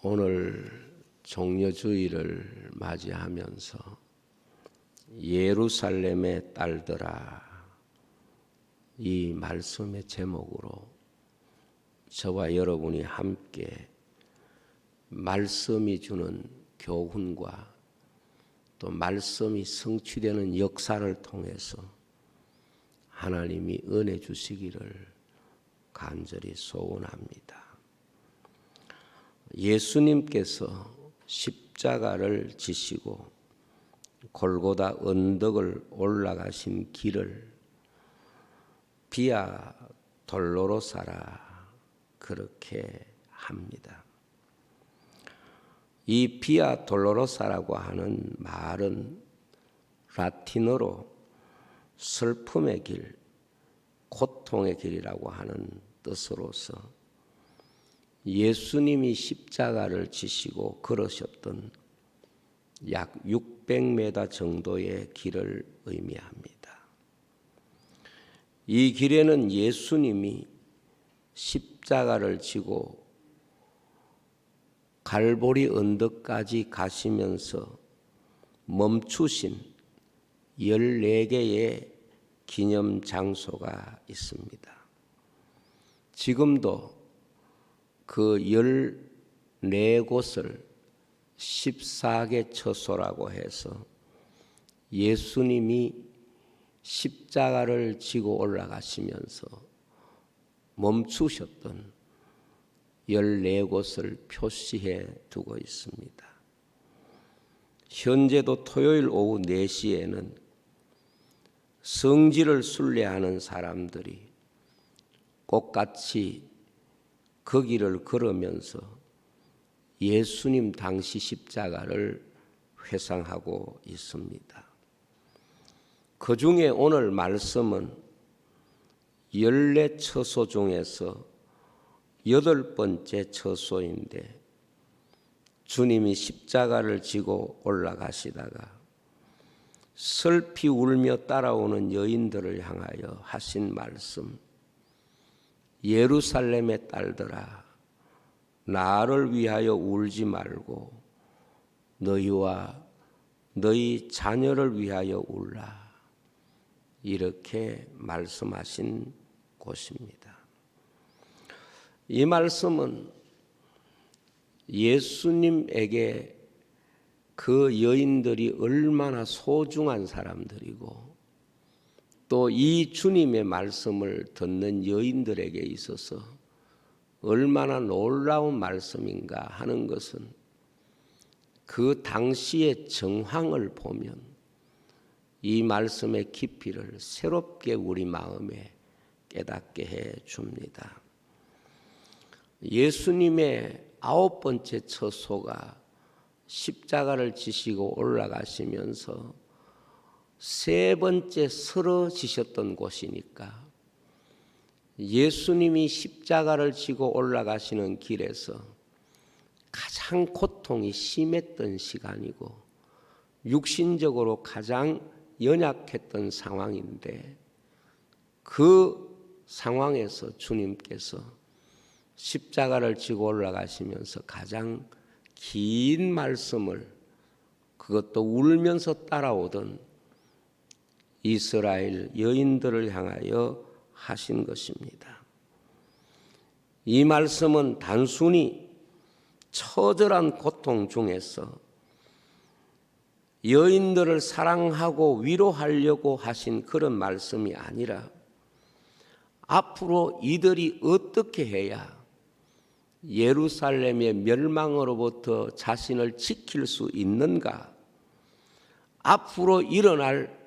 오늘 종려주일을 맞이하면서 예루살렘의 딸들아, 이 말씀의 제목으로 저와 여러분이 함께 말씀이 주는 교훈과 또 말씀이 성취되는 역사를 통해서 하나님이 은혜 주시기를 간절히 소원합니다. 예수님께서 십자가를 지시고 골고다 언덕을 올라가신 길을 비아 돌로로사라 그렇게 합니다. 이 비아 돌로로사라고 하는 말은 라틴어로 슬픔의 길, 고통의 길이라고 하는 뜻으로서 예수님이 십자가를 지시고 걸으셨던 약 600m 정도의 길을 의미합니다. 이 길에는 예수님이 십자가를 지고 갈보리 언덕까지 가시면서 멈추신 14개의 기념 장소가 있습니다. 지금도 그 14곳을 14개 처소라고 해서 예수님이 십자가를 지고 올라가시면서 멈추셨던 14곳을 표시해 두고 있습니다. 현재도 토요일 오후 4시에는 성지를 순례하는 사람들이 꽃같이 그 길을 걸으면서 예수님 당시 십자가를 회상하고 있습니다. 그 중에 오늘 말씀은 14처소 중에서 8번째 처소인데 주님이 십자가를 지고 올라가시다가 슬피 울며 따라오는 여인들을 향하여 하신 말씀, 예루살렘의 딸들아, 나를 위하여 울지 말고 너희와 너희 자녀를 위하여 울라, 이렇게 말씀하신 곳입니다. 이 말씀은 예수님에게 그 여인들이 얼마나 소중한 사람들이고 또 이 주님의 말씀을 듣는 여인들에게 있어서 얼마나 놀라운 말씀인가 하는 것은 그 당시의 정황을 보면 이 말씀의 깊이를 새롭게 우리 마음에 깨닫게 해 줍니다. 예수님의 9번째 처소가 십자가를 지시고 올라가시면서 3번째 쓰러지셨던 곳이니까 예수님이 십자가를 지고 올라가시는 길에서 가장 고통이 심했던 시간이고 육신적으로 가장 연약했던 상황인데 그 상황에서 주님께서 십자가를 지고 올라가시면서 가장 긴 말씀을, 그것도 울면서 따라오던 이스라엘 여인들을 향하여 하신 것입니다. 이 말씀은 단순히 처절한 고통 중에서 여인들을 사랑하고 위로하려고 하신 그런 말씀이 아니라 앞으로 이들이 어떻게 해야 예루살렘의 멸망으로부터 자신을 지킬 수 있는가, 앞으로 일어날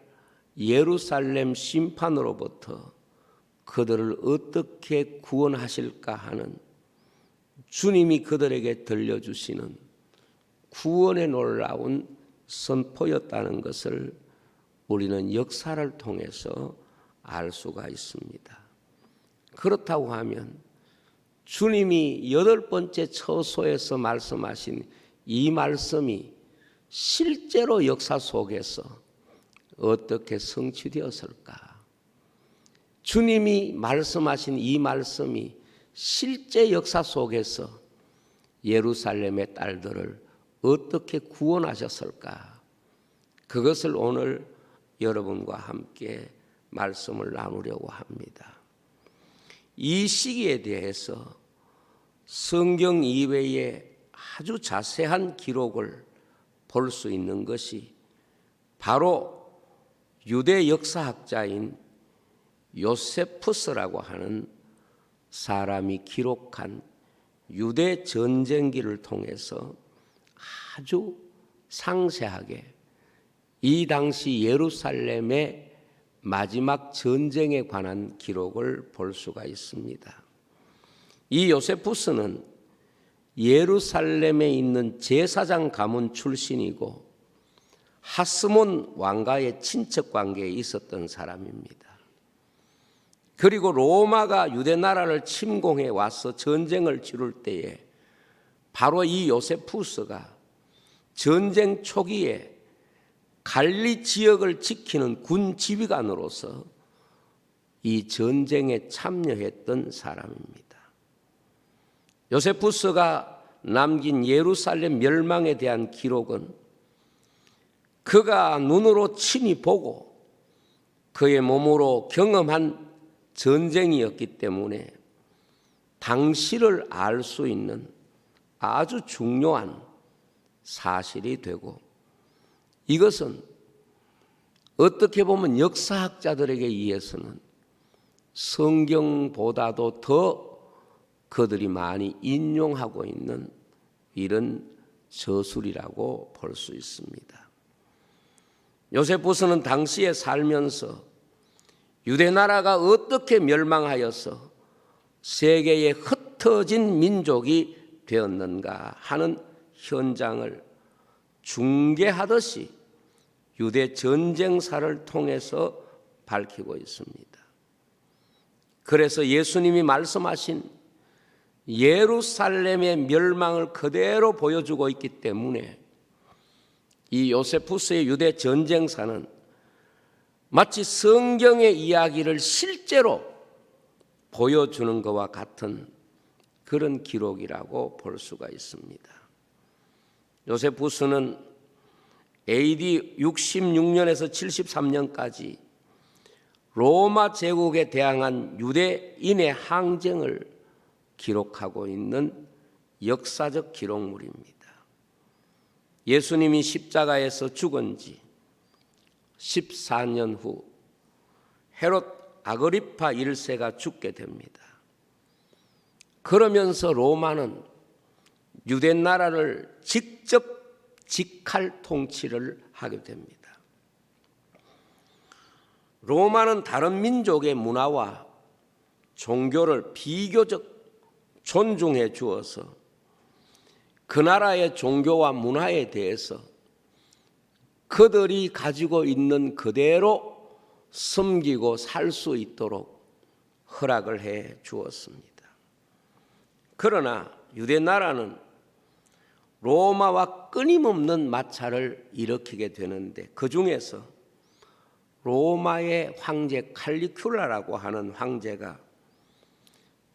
예루살렘 심판으로부터 그들을 어떻게 구원하실까 하는 주님이 그들에게 들려주시는 구원의 놀라운 선포였다는 것을 우리는 역사를 통해서 알 수가 있습니다. 그렇다고 하면 주님이 8번째 처소에서 말씀하신 이 말씀이 실제로 역사 속에서 어떻게 성취되었을까? 주님이 말씀하신 이 말씀이 실제 역사 속에서 예루살렘의 딸들을 어떻게 구원하셨을까? 그것을 오늘 여러분과 함께 말씀을 나누려고 합니다. 이 시기에 대해서 성경 이외에 아주 자세한 기록을 볼 수 있는 것이 바로 유대 역사학자인 요세푸스라고 하는 사람이 기록한 유대 전쟁기를 통해서 아주 상세하게 이 당시 예루살렘의 마지막 전쟁에 관한 기록을 볼 수가 있습니다. 이 요세푸스는 예루살렘에 있는 제사장 가문 출신이고 하스몬 왕가의 친척 관계에 있었던 사람입니다. 그리고 로마가 유대 나라를 침공해 와서 전쟁을 치룰 때에 바로 이 요세푸스가 전쟁 초기에 갈리 지역을 지키는 군 지휘관으로서 이 전쟁에 참여했던 사람입니다. 요세푸스가 남긴 예루살렘 멸망에 대한 기록은 그가 눈으로 친히 보고 그의 몸으로 경험한 전쟁이었기 때문에 당시를 알 수 있는 아주 중요한 사실이 되고, 이것은 어떻게 보면 역사학자들에게 의해서는 성경보다도 더 그들이 많이 인용하고 있는 이런 저술이라고 볼 수 있습니다. 요세푸스는 당시에 살면서 유대 나라가 어떻게 멸망하여서 세계에 흩어진 민족이 되었는가 하는 현장을 중계하듯이 유대 전쟁사를 통해서 밝히고 있습니다. 그래서 예수님이 말씀하신 예루살렘의 멸망을 그대로 보여주고 있기 때문에 이 요세푸스의 유대 전쟁사는 마치 성경의 이야기를 실제로 보여주는 것과 같은 그런 기록이라고 볼 수가 있습니다. 요세푸스는 AD 66년에서 73년까지 로마 제국에 대항한 유대인의 항쟁을 기록하고 있는 역사적 기록물입니다. 예수님이 십자가에서 죽은 지 14년 후 헤롯 아그리파 1세가 죽게 됩니다. 그러면서 로마는 유대 나라를 직접 직할 통치를 하게 됩니다. 로마는 다른 민족의 문화와 종교를 비교적 존중해 주어서 그 나라의 종교와 문화에 대해서 그들이 가지고 있는 그대로 섬기고 살 수 있도록 허락을 해 주었습니다. 그러나 유대 나라는 로마와 끊임없는 마찰을 일으키게 되는데, 그 중에서 로마의 황제 칼리큘라라고 하는 황제가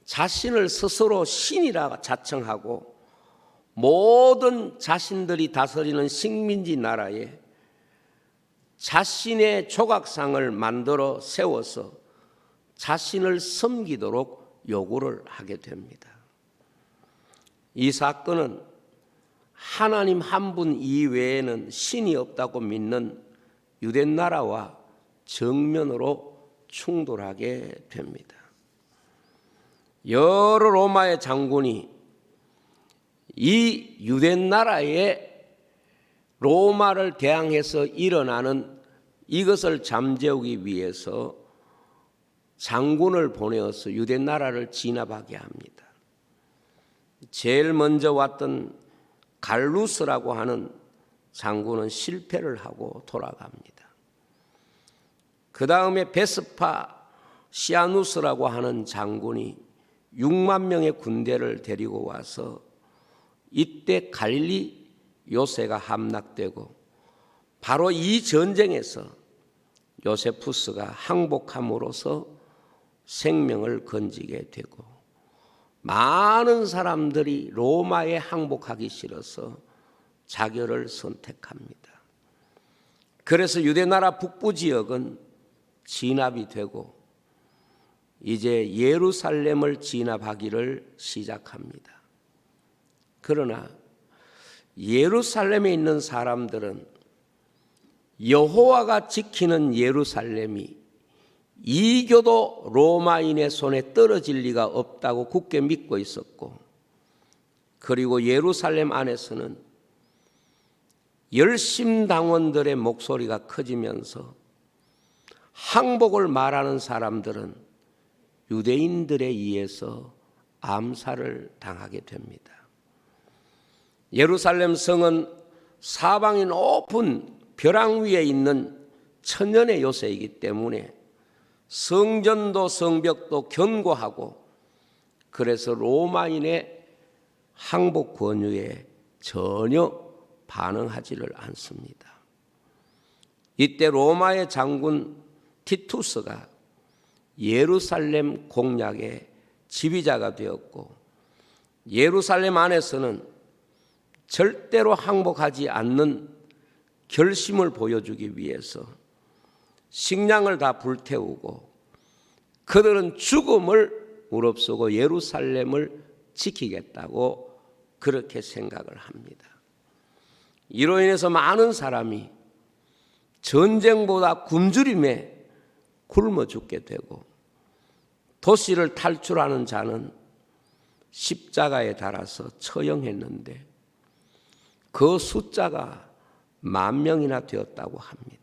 자신을 스스로 신이라 자청하고 모든 자신들이 다스리는 식민지 나라에 자신의 조각상을 만들어 세워서 자신을 섬기도록 요구를 하게 됩니다. 이 사건은 하나님 한 분 이외에는 신이 없다고 믿는 유대 나라와 정면으로 충돌하게 됩니다. 여러 로마의 장군이 이 유대 나라의 로마를 대항해서 일어나는 이것을 잠재우기 위해서 장군을 보내어서 유대 나라를 진압하게 합니다. 제일 먼저 왔던 갈루스라고 하는 장군은 실패를 하고 돌아갑니다. 그 다음에 베스파 시아누스라고 하는 장군이 6만 명의 군대를 데리고 와서 이때 갈릴리 요새가 함락되고, 바로 이 전쟁에서 요세푸스가 항복함으로써 생명을 건지게 되고, 많은 사람들이 로마에 항복하기 싫어서 자결을 선택합니다. 그래서 유대나라 북부 지역은 진압이 되고 이제 예루살렘을 진압하기를 시작합니다. 그러나 예루살렘에 있는 사람들은 여호와가 지키는 예루살렘이 이교도 로마인의 손에 떨어질 리가 없다고 굳게 믿고 있었고, 그리고 예루살렘 안에서는 열심당원들의 목소리가 커지면서 항복을 말하는 사람들은 유대인들에 의해서 암살을 당하게 됩니다. 예루살렘 성은 사방이 높은 벼랑 위에 있는 천연의 요새이기 때문에 성전도 성벽도 견고하고, 그래서 로마인의 항복 권유에 전혀 반응하지를 않습니다. 이때 로마의 장군 티투스가 예루살렘 공략의 지휘자가 되었고, 예루살렘 안에서는 절대로 항복하지 않는 결심을 보여주기 위해서 식량을 다 불태우고 그들은 죽음을 무릅쓰고 예루살렘을 지키겠다고 그렇게 생각을 합니다. 이로 인해서 많은 사람이 전쟁보다 굶주림에 굶어 죽게 되고, 도시를 탈출하는 자는 십자가에 달아서 처형했는데 그 숫자가 10,000명이나 되었다고 합니다.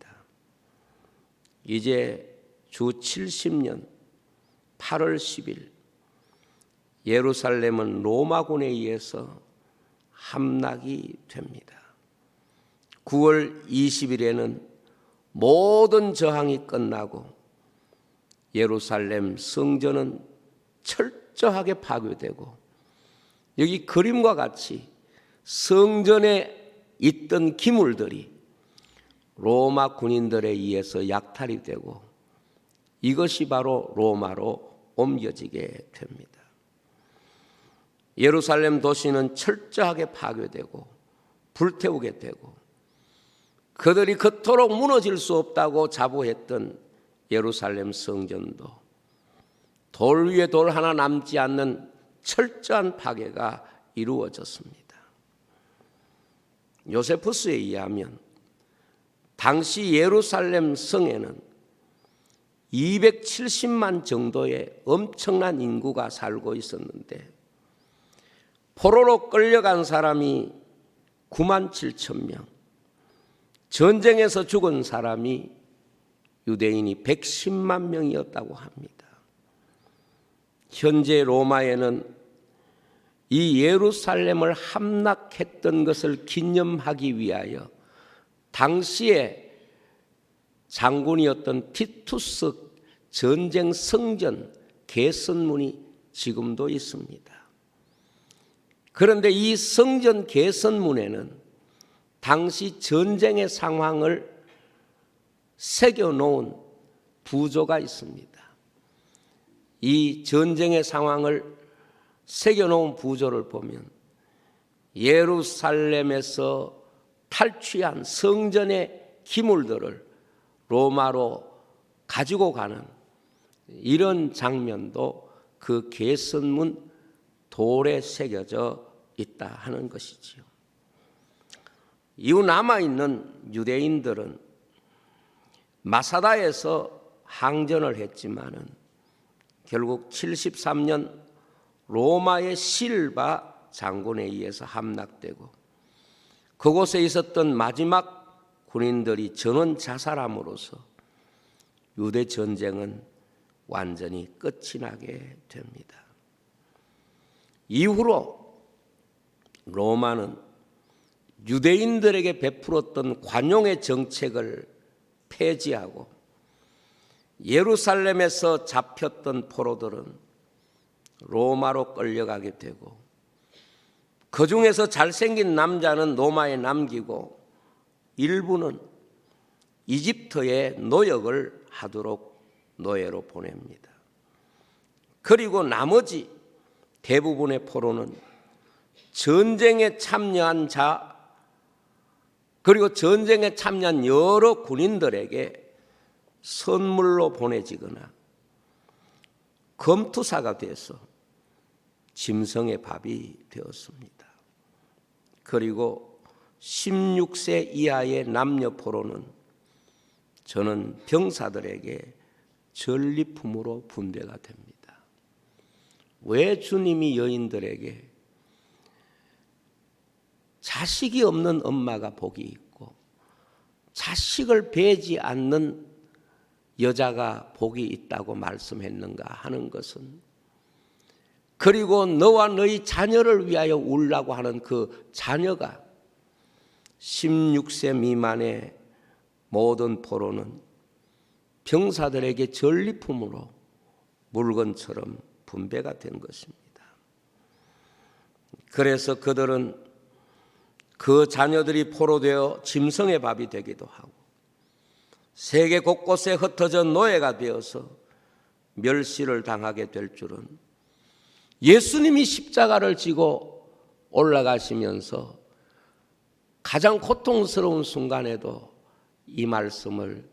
이제 주 70년 8월 10일 예루살렘은 로마군에 의해서 함락이 됩니다. 9월 20일에는 모든 저항이 끝나고 예루살렘 성전은 철저하게 파괴되고, 여기 그림과 같이 성전에 있던 기물들이 로마 군인들에 의해서 약탈이 되고 이것이 바로 로마로 옮겨지게 됩니다. 예루살렘 도시는 철저하게 파괴되고 불태우게 되고, 그들이 그토록 무너질 수 없다고 자부했던 예루살렘 성전도 돌 위에 돌 하나 남지 않는 철저한 파괴가 이루어졌습니다. 요세푸스에 의하면 당시 예루살렘 성에는 270만 정도의 엄청난 인구가 살고 있었는데 포로로 끌려간 사람이 97,000명, 전쟁에서 죽은 사람이 유대인이 110만 명이었다고 합니다. 현재 로마에는 이 예루살렘을 함락했던 것을 기념하기 위하여 당시에 장군이었던 티투스 전쟁 성전 개선문이 지금도 있습니다. 그런데 이 성전 개선문에는 당시 전쟁의 상황을 새겨놓은 부조가 있습니다. 이 전쟁의 상황을 새겨놓은 부조를 보면 예루살렘에서 탈취한 성전의 기물들을 로마로 가지고 가는 이런 장면도 그 개선문 돌에 새겨져 있다 하는 것이지요. 이후 남아있는 유대인들은 마사다에서 항전을 했지만은 결국 73년 로마의 실바 장군에 의해서 함락되고, 그곳에 있었던 마지막 군인들이 전원 자살함으로써 유대 전쟁은 완전히 끝이 나게 됩니다. 이후로 로마는 유대인들에게 베풀었던 관용의 정책을 폐지하고 예루살렘에서 잡혔던 포로들은 로마로 끌려가게 되고, 그 중에서 잘생긴 남자는 로마에 남기고 일부는 이집트에 노역을 하도록 노예로 보냅니다. 그리고 나머지 대부분의 포로는 전쟁에 참여한 자, 그리고 전쟁에 참여한 여러 군인들에게 선물로 보내지거나 검투사가 돼서 짐승의 밥이 되었습니다. 그리고 16세 이하의 남녀 포로는 저는 병사들에게 전리품으로 분배가 됩니다. 왜 주님이 여인들에게 자식이 없는 엄마가 복이 있고 자식을 베지 않는 여자가 복이 있다고 말씀했는가 하는 것은, 그리고 너와 너희 자녀를 위하여 울라고 하는 그 자녀가 16세 미만의 모든 포로는 병사들에게 전리품으로 물건처럼 분배가 된 것입니다. 그래서 그들은 그 자녀들이 포로되어 짐승의 밥이 되기도 하고 세계 곳곳에 흩어져 노예가 되어서 멸시를 당하게 될 줄은 예수님이 십자가를 지고 올라가시면서 가장 고통스러운 순간에도 이 말씀을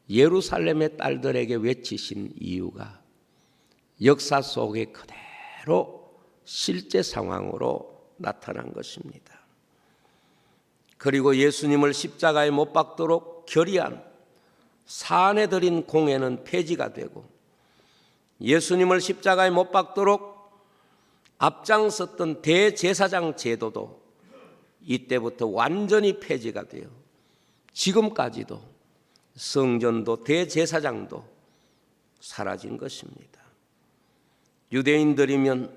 예루살렘의 딸들에게 외치신 이유가 역사 속에 그대로 실제 상황으로 나타난 것입니다. 그리고 예수님을 십자가에 못 박도록 결의한 산에 들인 공회는 폐지가 되고 예수님을 십자가에 못 박도록 앞장섰던 대제사장 제도도 이때부터 완전히 폐지가 되어 지금까지도 성전도 대제사장도 사라진 것입니다. 유대인들이면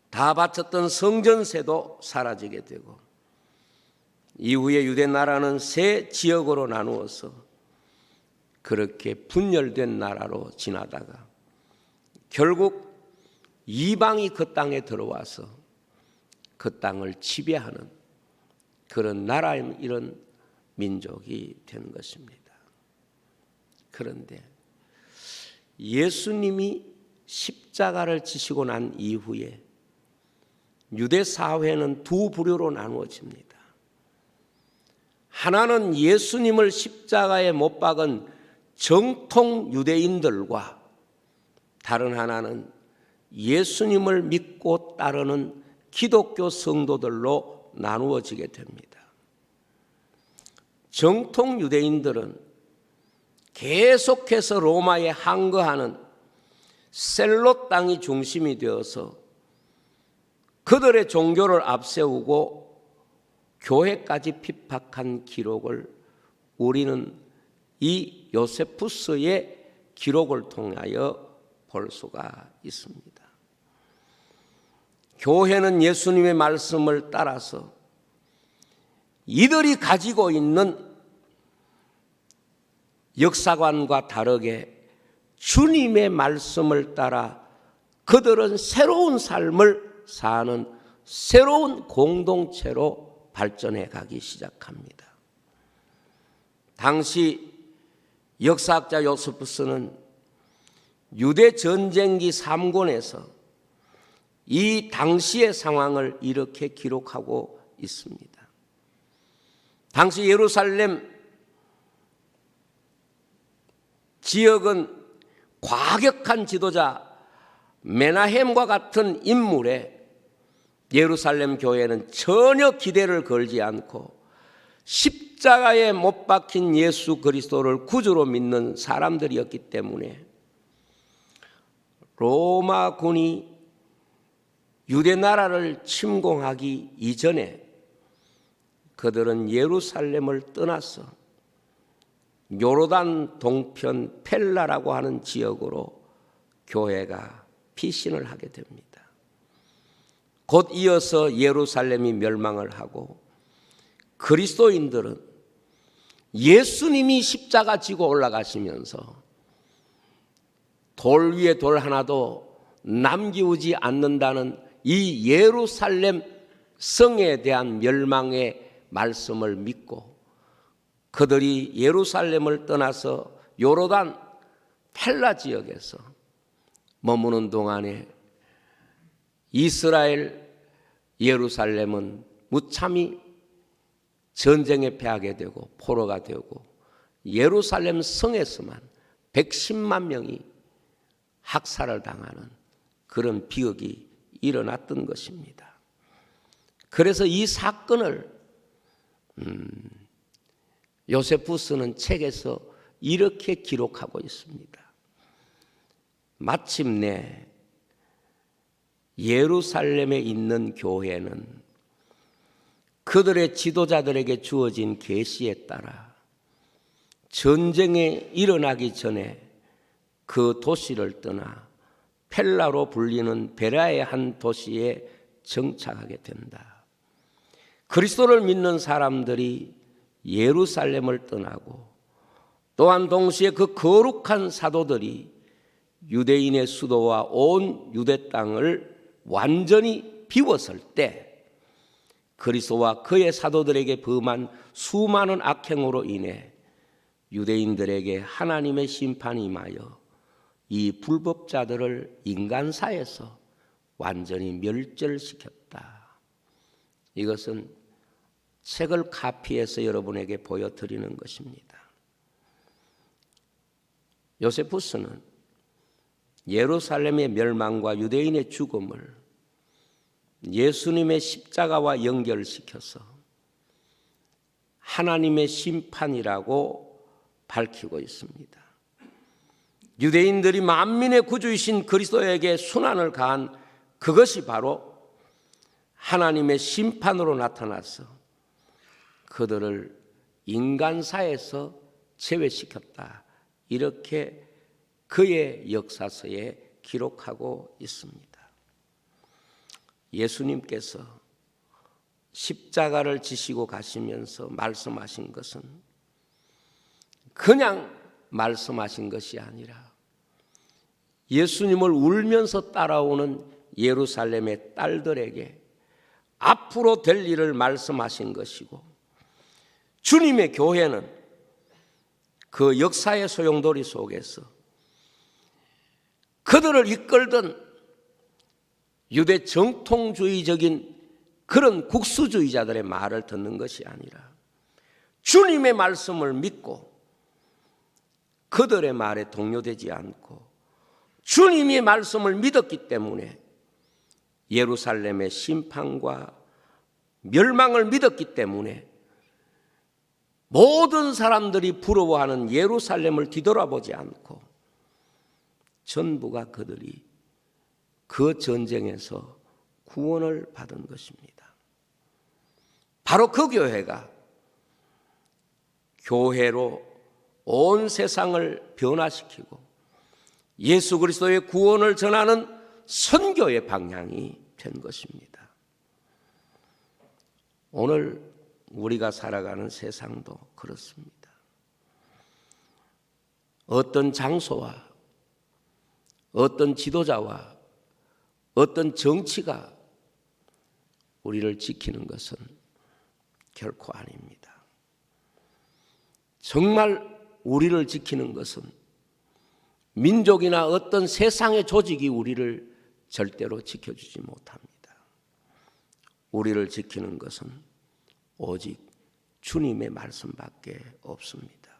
다 바쳤던 성전세도 사라지게 되고 이후에 유대 나라는 세 지역으로 나누어서 그렇게 분열된 나라로 지나다가 결국 이방이 그 땅에 들어와서 그 땅을 지배하는 그런 나라인 이런 민족이 된 것입니다. 그런데 예수님이 십자가를 지시고 난 이후에 유대 사회는 두 부류로 나누어집니다. 하나는 예수님을 십자가에 못 박은 정통 유대인들과 다른 하나는 예수님을 믿고 따르는 기독교 성도들로 나누어지게 됩니다. 정통 유대인들은 계속해서 로마에 항거하는 셀롯 땅이 중심이 되어서 그들의 종교를 앞세우고 교회까지 핍박한 기록을 우리는 이 요세푸스의 기록을 통하여 볼 수가 있습니다. 교회는 예수님의 말씀을 따라서 이들이 가지고 있는 역사관과 다르게 주님의 말씀을 따라 그들은 새로운 삶을 사는 새로운 공동체로 발전해 가기 시작합니다. 당시 역사학자 요세푸스는 유대 전쟁기 3권에서 이 당시의 상황을 이렇게 기록하고 있습니다. 당시 예루살렘 지역은 과격한 지도자 메나헴과 같은 인물에 예루살렘 교회는 전혀 기대를 걸지 않고 십자가에 못 박힌 예수 그리스도를 구주로 믿는 사람들이었기 때문에 로마군이 유대 나라를 침공하기 이전에 그들은 예루살렘을 떠나서 요르단 동편 펠라라고 하는 지역으로 교회가 피신을 하게 됩니다. 곧 이어서 예루살렘이 멸망을 하고 그리스도인들은 예수님이 십자가 지고 올라가시면서 돌 위에 돌 하나도 남기우지 않는다는 이 예루살렘 성에 대한 멸망의 말씀을 믿고 그들이 예루살렘을 떠나서 요르단 펠라 지역에서 머무는 동안에 이스라엘 예루살렘은 무참히 전쟁에 패하게 되고 포로가 되고 예루살렘 성에서만 110만 명이 학살을 당하는 그런 비극이 일어났던 것입니다. 그래서 이 사건을 요세푸스는 책에서 이렇게 기록하고 있습니다. 마침내 예루살렘에 있는 교회는 그들의 지도자들에게 주어진 계시에 따라 전쟁이 일어나기 전에 그 도시를 떠나 펠라로 불리는 베라의 한 도시에 정착하게 된다. 그리스도를 믿는 사람들이 예루살렘을 떠나고 또한 동시에 그 거룩한 사도들이 유대인의 수도와 온 유대 땅을 완전히 비웠을 때 그리스도와 그의 사도들에게 범한 수많은 악행으로 인해 유대인들에게 하나님의 심판이 임하여 이 불법자들을 인간사에서 완전히 멸절시켰다. 이것은 책을 카피해서 여러분에게 보여드리는 것입니다. 요세푸스는 예루살렘의 멸망과 유대인의 죽음을 예수님의 십자가와 연결시켜서 하나님의 심판이라고 밝히고 있습니다. 유대인들이 만민의 구주이신 그리스도에게 순환을 가한 그것이 바로 하나님의 심판으로 나타나서 그들을 인간사에서 제외시켰다. 이렇게 그의 역사서에 기록하고 있습니다. 예수님께서 십자가를 지시고 가시면서 말씀하신 것은 그냥 말씀하신 것이 아니라 예수님을 울면서 따라오는 예루살렘의 딸들에게 앞으로 될 일을 말씀하신 것이고, 주님의 교회는 그 역사의 소용돌이 속에서 그들을 이끌던 유대 정통주의적인 그런 국수주의자들의 말을 듣는 것이 아니라 주님의 말씀을 믿고 그들의 말에 동요되지 않고 주님의 말씀을 믿었기 때문에 예루살렘의 심판과 멸망을 믿었기 때문에 모든 사람들이 부러워하는 예루살렘을 뒤돌아보지 않고 전부가 그들이 그 전쟁에서 구원을 받은 것입니다. 바로 그 교회가 교회로 온 세상을 변화시키고 예수 그리스도의 구원을 전하는 선교의 방향이 된 것입니다. 오늘 우리가 살아가는 세상도 그렇습니다. 어떤 장소와 어떤 지도자와 어떤 정치가 우리를 지키는 것은 결코 아닙니다. 정말 우리를 지키는 것은 민족이나 어떤 세상의 조직이 우리를 절대로 지켜주지 못합니다. 우리를 지키는 것은 오직 주님의 말씀밖에 없습니다.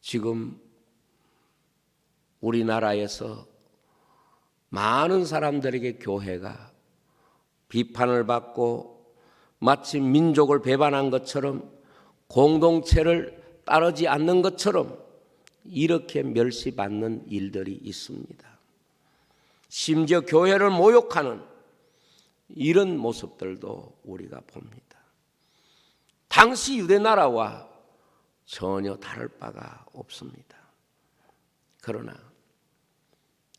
지금 우리나라에서 많은 사람들에게 교회가 비판을 받고 마치 민족을 배반한 것처럼 공동체를 따르지 않는 것처럼 이렇게 멸시받는 일들이 있습니다. 심지어 교회를 모욕하는 이런 모습들도 우리가 봅니다. 당시 유대 나라와 전혀 다를 바가 없습니다. 그러나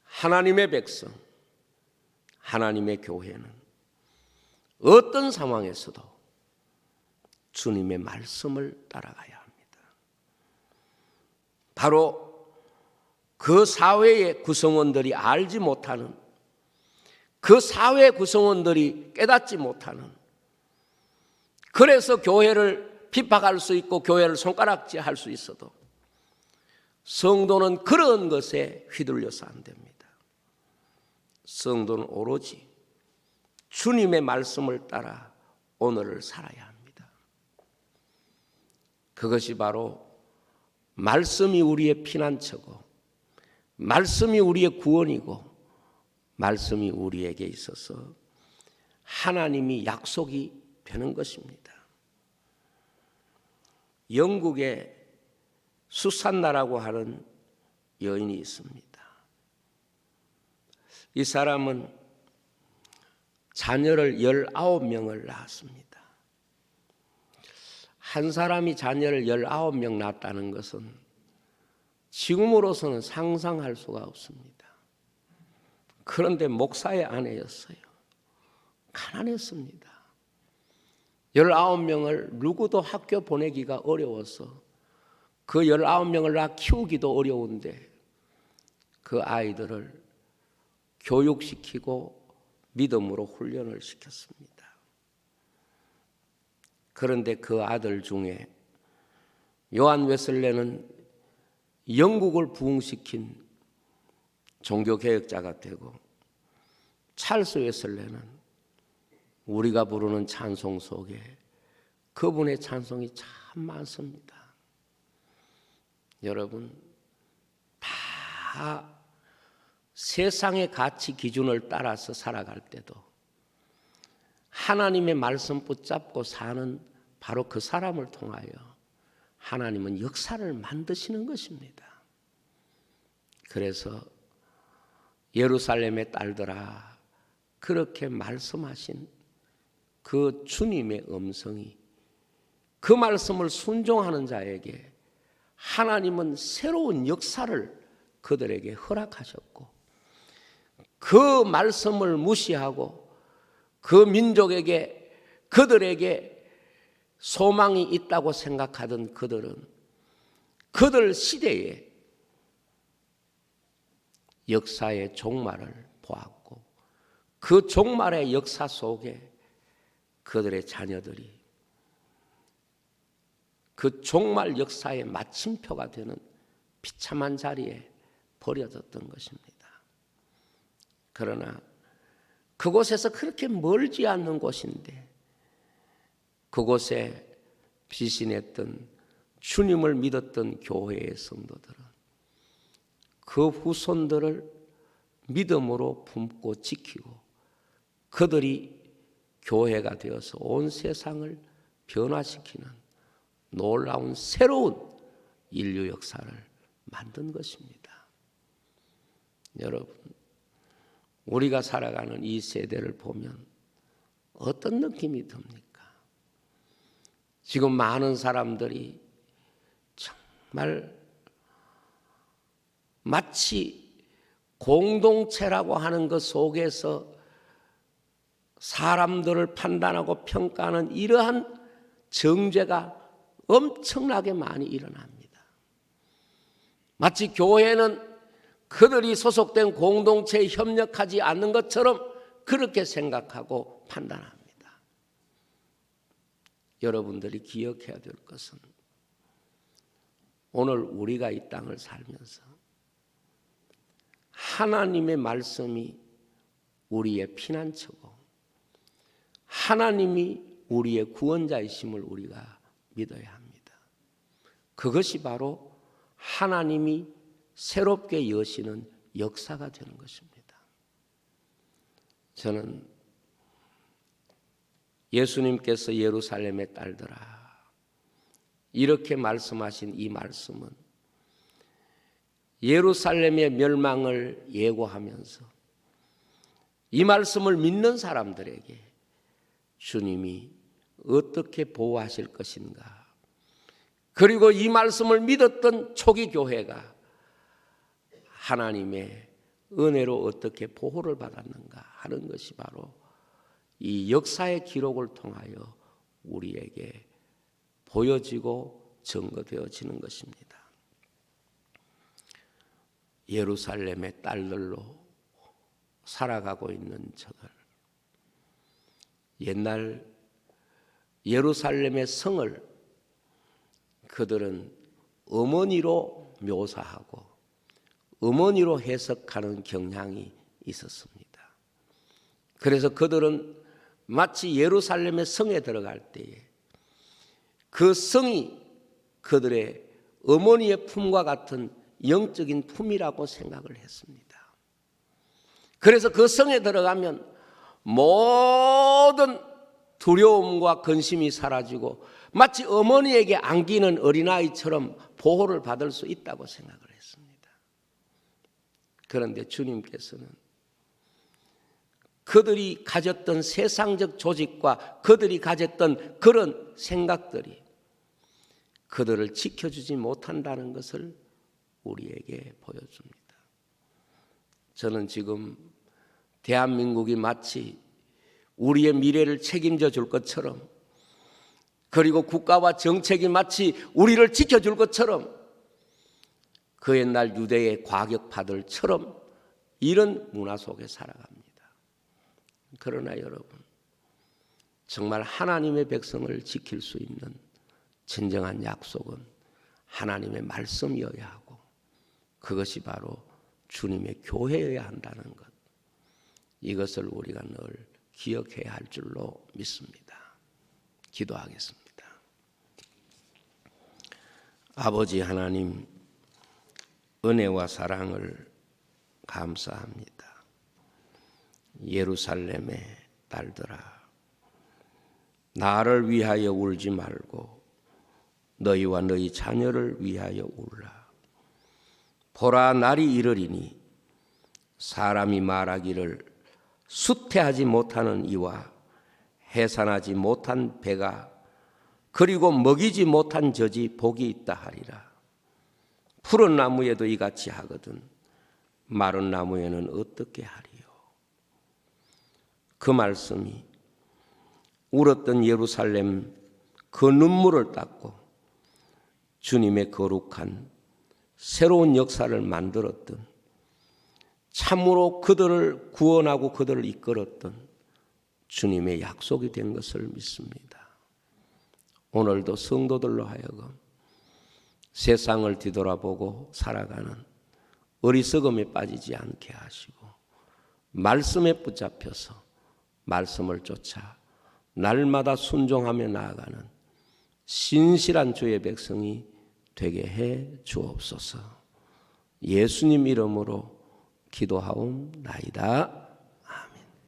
하나님의 백성, 하나님의 교회는 어떤 상황에서도 주님의 말씀을 따라가야 합니다. 바로 그 사회의 구성원들이 알지 못하는, 그 사회 구성원들이 깨닫지 못하는, 그래서 교회를 핍박할 수 있고 교회를 손가락질할 수 있어도 성도는 그런 것에 휘둘려서 안 됩니다. 성도는 오로지 주님의 말씀을 따라 오늘을 살아야 합니다. 그것이 바로 말씀이 우리의 피난처고, 말씀이 우리의 구원이고, 말씀이 우리에게 있어서 하나님이 약속이 되는 것입니다. 영국에 수산나라고 하는 여인이 있습니다. 이 사람은 자녀를 19명을 낳았습니다. 한 사람이 자녀를 19명 낳았다는 것은 지금으로서는 상상할 수가 없습니다. 그런데 목사의 아내였어요. 가난했습니다. 19명을 누구도 학교 보내기가 어려워서 그 19명을 낳아 키우기도 어려운데 그 아이들을 교육시키고 믿음으로 훈련을 시켰습니다. 그런데 그 아들 중에 요한 웨슬레는 영국을 부흥시킨 종교개혁자가 되고, 찰스 웨슬레는 우리가 부르는 찬송 속에 그분의 찬송이 참 많습니다. 여러분, 다 세상의 가치 기준을 따라서 살아갈 때도 하나님의 말씀 붙잡고 사는 바로 그 사람을 통하여 하나님은 역사를 만드시는 것입니다. 그래서 예루살렘의 딸들아, 그렇게 말씀하신 그 주님의 음성이, 그 말씀을 순종하는 자에게 하나님은 새로운 역사를 그들에게 허락하셨고, 그 말씀을 무시하고 그 민족에게, 그들에게 소망이 있다고 생각하던 그들은 그들 시대에 역사의 종말을 보았고, 그 종말의 역사 속에 그들의 자녀들이 그 종말 역사의 마침표가 되는 비참한 자리에 버려졌던 것입니다. 그러나 그곳에서 그렇게 멀지 않는 곳인데, 그곳에 피신했던 주님을 믿었던 교회의 성도들은 그 후손들을 믿음으로 품고 지키고, 그들이 교회가 되어서 온 세상을 변화시키는 놀라운 새로운 인류 역사를 만든 것입니다. 여러분, 우리가 살아가는 이 세대를 보면 어떤 느낌이 듭니까? 지금 많은 사람들이 정말 마치 공동체라고 하는 것 속에서 사람들을 판단하고 평가하는 이러한 정죄가 엄청나게 많이 일어납니다. 마치 교회는 그들이 소속된 공동체에 협력하지 않는 것처럼 그렇게 생각하고 판단합니다. 여러분들이 기억해야 될 것은, 오늘 우리가 이 땅을 살면서 하나님의 말씀이 우리의 피난처고 하나님이 우리의 구원자이심을 우리가 믿어야 합니다. 그것이 바로 하나님이 새롭게 여시는 역사가 되는 것입니다. 저는 예수님께서 예루살렘의 딸들아, 이렇게 말씀하신 이 말씀은 예루살렘의 멸망을 예고하면서 이 말씀을 믿는 사람들에게 주님이 어떻게 보호하실 것인가, 그리고 이 말씀을 믿었던 초기 교회가 하나님의 은혜로 어떻게 보호를 받았는가 하는 것이 바로 이 역사의 기록을 통하여 우리에게 보여지고 증거되어지는 것입니다. 예루살렘의 딸들로 살아가고 있는 저들, 옛날 예루살렘의 성을 그들은 어머니로 묘사하고 어머니로 해석하는 경향이 있었습니다. 그래서 그들은 마치 예루살렘의 성에 들어갈 때에 그 성이 그들의 어머니의 품과 같은 영적인 품이라고 생각을 했습니다. 그래서 그 성에 들어가면 모든 두려움과 근심이 사라지고 마치 어머니에게 안기는 어린아이처럼 보호를 받을 수 있다고 생각을 했습니다. 그런데 주님께서는 그들이 가졌던 세상적 조직과 그들이 가졌던 그런 생각들이 그들을 지켜주지 못한다는 것을 우리에게 보여줍니다. 저는 지금 대한민국이 마치 우리의 미래를 책임져 줄 것처럼, 그리고 국가와 정책이 마치 우리를 지켜줄 것처럼, 그 옛날 유대의 과격파들처럼 이런 문화 속에 살아갑니다. 그러나 여러분, 정말 하나님의 백성을 지킬 수 있는 진정한 약속은 하나님의 말씀이어야 하고, 그것이 바로 주님의 교회여야 한다는 것, 이것을 우리가 늘 기억해야 할 줄로 믿습니다. 기도하겠습니다. 아버지 하나님, 은혜와 사랑을 감사합니다. 예루살렘의 딸들아, 나를 위하여 울지 말고 너희와 너희 자녀를 위하여 울라. 보라, 날이 이르리니 사람이 말하기를 수태하지 못하는 이와 해산하지 못한 배가 그리고 먹이지 못한 젖이 복이 있다 하리라. 푸른 나무에도 이같이 하거든 마른 나무에는 어떻게 하리요. 그 말씀이 울었던 예루살렘 그 눈물을 닦고 주님의 거룩한 새로운 역사를 만들었던, 참으로 그들을 구원하고 그들을 이끌었던 주님의 약속이 된 것을 믿습니다. 오늘도 성도들로 하여금 세상을 뒤돌아보고 살아가는 어리석음에 빠지지 않게 하시고 말씀에 붙잡혀서 말씀을 쫓아 날마다 순종하며 나아가는 신실한 주의 백성이 되게 해 주옵소서. 예수님 이름으로 기도하옵나이다.